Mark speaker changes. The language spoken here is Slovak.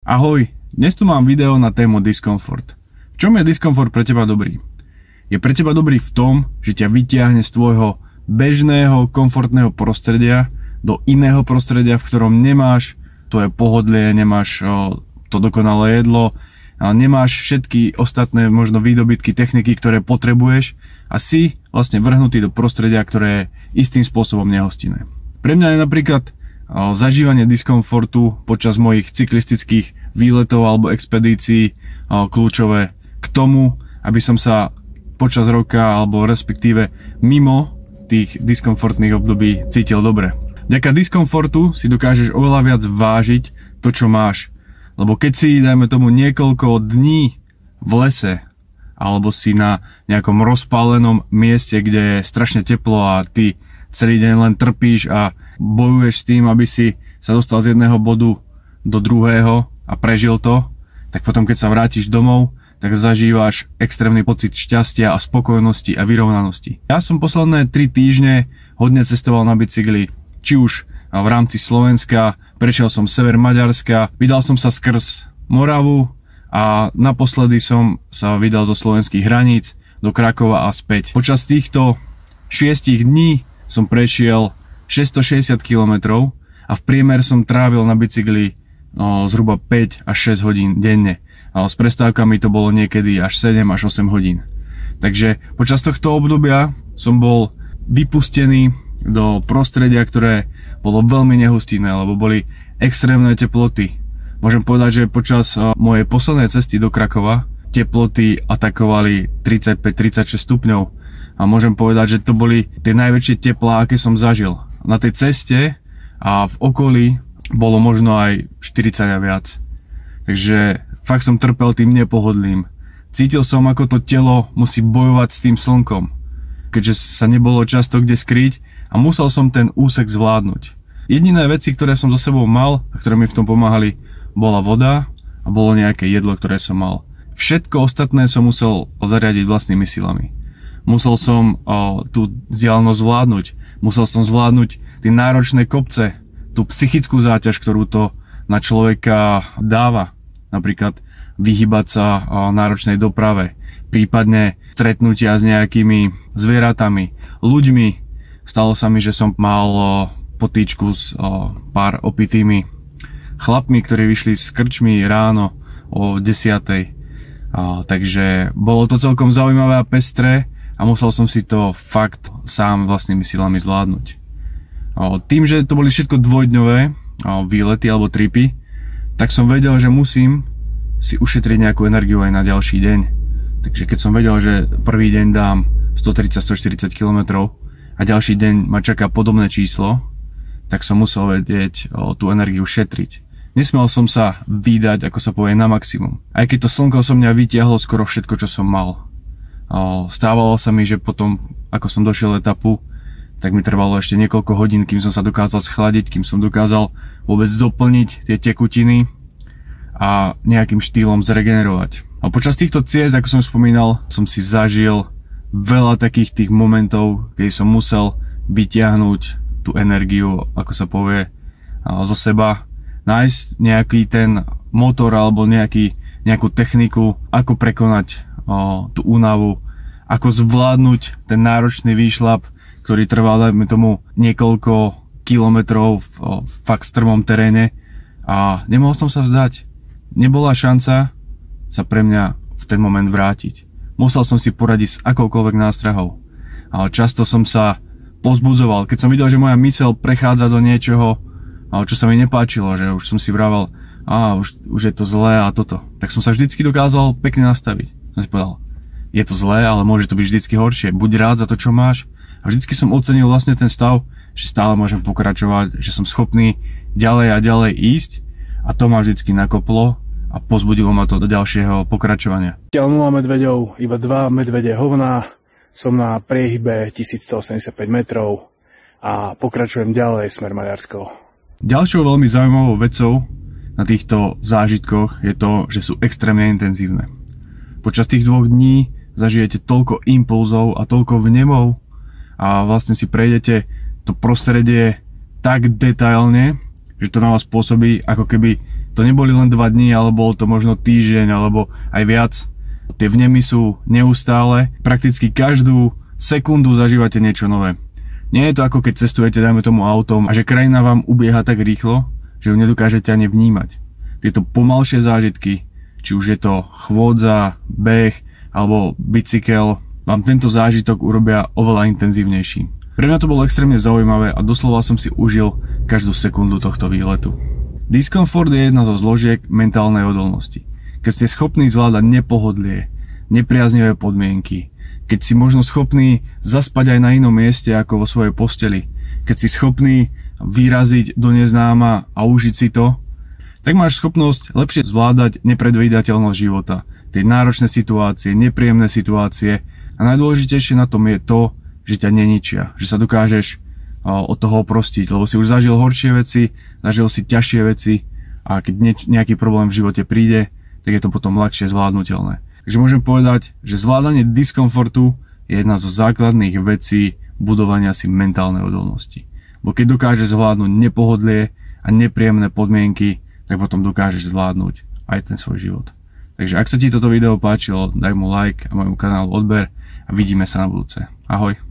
Speaker 1: Ahoj, dnes tu mám video na tému diskomfort. V čom je diskomfort pre teba dobrý? Je pre teba dobrý v tom, že ťa vytiahne z tvojho bežného, komfortného prostredia do iného prostredia, v ktorom nemáš tvoje pohodlie, nemáš to dokonalé jedlo, nemáš všetky ostatné možno výdobytky, techniky, ktoré potrebuješ a si vlastne vrhnutý do prostredia, ktoré je istým spôsobom nehostinné. Pre mňa je napríklad zažívanie diskomfortu počas mojich cyklistických výletov alebo expedícií kľúčové k tomu, aby som sa počas roka alebo respektíve mimo tých diskomfortných období cítil dobre. Vďaka diskomfortu si dokážeš oveľa viac vážiť to, čo máš. Lebo keď si, dajme tomu, niekoľko dní v lese alebo si na nejakom rozpálenom mieste, kde je strašne teplo a ty celý deň len trpíš a bojuješ s tým, aby si sa dostal z jedného bodu do druhého a prežil to, tak potom keď sa vrátiš domov, tak zažívaš extrémny pocit šťastia a spokojnosti a vyrovnanosti. Ja som posledné 3 týždne hodne cestoval na bicykli, či už v rámci Slovenska, prešiel som sever Maďarska, vydal som sa skrz Moravu a naposledy som sa vydal zo slovenských hraníc do Krakova a späť. Počas týchto 6 dní som prešiel 660 km a v priemer som trávil na bicykli zhruba 5 až 6 hodín denne. S prestávkami to bolo niekedy až 7 až 8 hodín. Takže počas tohto obdobia som bol vypustený do prostredia, ktoré bolo veľmi nehostinné, lebo boli extrémne teploty. Môžem povedať, že počas mojej poslednej cesty do Krakova teploty atakovali 35-36 stupňov. A môžem povedať, že to boli tie najväčšie teplá, aké som zažil. Na tej ceste a v okolí bolo možno aj 40 a viac. Takže fakt som trpel tým nepohodlím. Cítil som, ako to telo musí bojovať s tým slnkom, keďže sa nebolo často kde skryť a musel som ten úsek zvládnuť. Jediné veci, ktoré som so sebou mal a ktoré mi v tom pomáhali, bola voda a bolo nejaké jedlo, ktoré som mal. Všetko ostatné som musel zariadiť vlastnými silami. Musel som tú vzdialenosť zvládnuť. Musel som zvládnuť tie náročné kopce, tú psychickú záťaž, ktorú to na človeka dáva. Napríklad vyhybať sa náročnej doprave, prípadne stretnutia s nejakými zvieratami, ľuďmi. Stalo sa mi, že som mal potýčku s pár opitými chlapmi, ktorí vyšli s krčmi ráno o 10:00. Takže bolo to celkom zaujímavé a pestré a musel som si to fakt sám vlastnými silami zvládnuť. Tým, že to boli všetko dvojdňové výlety alebo tripy, tak som vedel, že musím si ušetriť nejakú energiu aj na ďalší deň. Takže keď som vedel, že prvý deň dám 130-140 km a ďalší deň ma čaká podobné číslo, tak som musel vedieť tú energiu šetriť. Nesmiel som sa vydať, ako sa povie, na maximum. Aj keď to slnko so mňa vytiahlo skoro všetko, čo som mal. Stávalo sa mi, že potom, ako som došiel etapu, tak mi trvalo ešte niekoľko hodín, kým som sa dokázal schladiť, kým som dokázal vôbec doplniť tie tekutiny a nejakým štýlom zregenerovať. A počas týchto ciest, ako som spomínal, som si zažil veľa takých tých momentov, kedy som musel vytiahnuť tú energiu, ako sa povie, zo seba, nájsť nejaký ten motor alebo nejakú techniku, ako prekonať tú únavu, ako zvládnuť ten náročný výšľap, ktorý trval, dajme tomu, niekoľko kilometrov v fakt strmom teréne a nemohol som sa vzdať. Nebola šanca sa pre mňa v ten moment vrátiť. Musel som si poradiť s akoukoľvek nástrahou. Ale často som sa pozbudzoval, keď som videl, že moja myseľ prechádza do niečoho, čo sa mi nepáčilo, že už som si vravel, už je to zlé a toto. Tak som sa vždycky dokázal pekne nastaviť. Som si povedal, je to zlé, ale môže to byť vždycky horšie. Buď rád za to, čo máš. A vždycky som ocenil vlastne ten stav, že stále môžem pokračovať, že som schopný ďalej a ďalej ísť a to ma vždycky nakoplo a pozbudilo ma to do ďalšieho pokračovania.
Speaker 2: 0 medveďov, iba 2 medvede hovná, som na priehybe 1185 metrov a pokračujem ďalej smer Maďarsko.
Speaker 1: Ďalšou veľmi zaujímavou vecou na týchto zážitkoch je to, že sú extrémne intenzívne. Počas tých 2 dní zažijete toľko impulzov a toľko vnemov a vlastne si prejdete to prostredie tak detailne, že to na vás pôsobí, ako keby To neboli len 2 dní, alebo bolo to možno týždeň, alebo aj viac. Tie vnemy sú neustále, prakticky každú sekundu zažívate niečo nové. Nie je to ako keď cestujete, dajme tomu autom, a že krajina vám ubieha tak rýchlo, že ju nedokážete ani vnímať. Tieto pomalšie zážitky, či už je to chôdza, beh alebo bicykel, vám tento zážitok urobia oveľa intenzívnejší. Pre mňa to bolo extrémne zaujímavé a doslova som si užil každú sekundu tohto výletu. Diskomfort je jedna zo zložiek mentálnej odolnosti. Keď ste schopní zvládať nepohodlie, nepriaznivé podmienky, keď si možno schopný zaspať aj na inom mieste ako vo svojej posteli, keď si schopný vyraziť do neznáma a užiť si to, tak máš schopnosť lepšie zvládať nepredvídateľnosť života, tie náročné situácie, nepríjemné situácie a najdôležitejšie na tom je to, že ťa neničia, že sa dokážeš od toho oprostiť, lebo si už zažil horšie veci, zažil si ťažšie veci a keď nejaký problém v živote príde, tak je to potom ľahšie zvládnutelné. Takže môžem povedať, že zvládanie diskomfortu je jedna zo základných vecí budovania si mentálnej odolnosti. Bo keď dokážeš zvládnuť nepohodlie a nepríjemné podmienky, tak potom dokážeš zvládnuť aj ten svoj život. Takže ak sa ti toto video páčilo, daj mu like a môjmu kanálu odber a vidíme sa na budúce. Ahoj.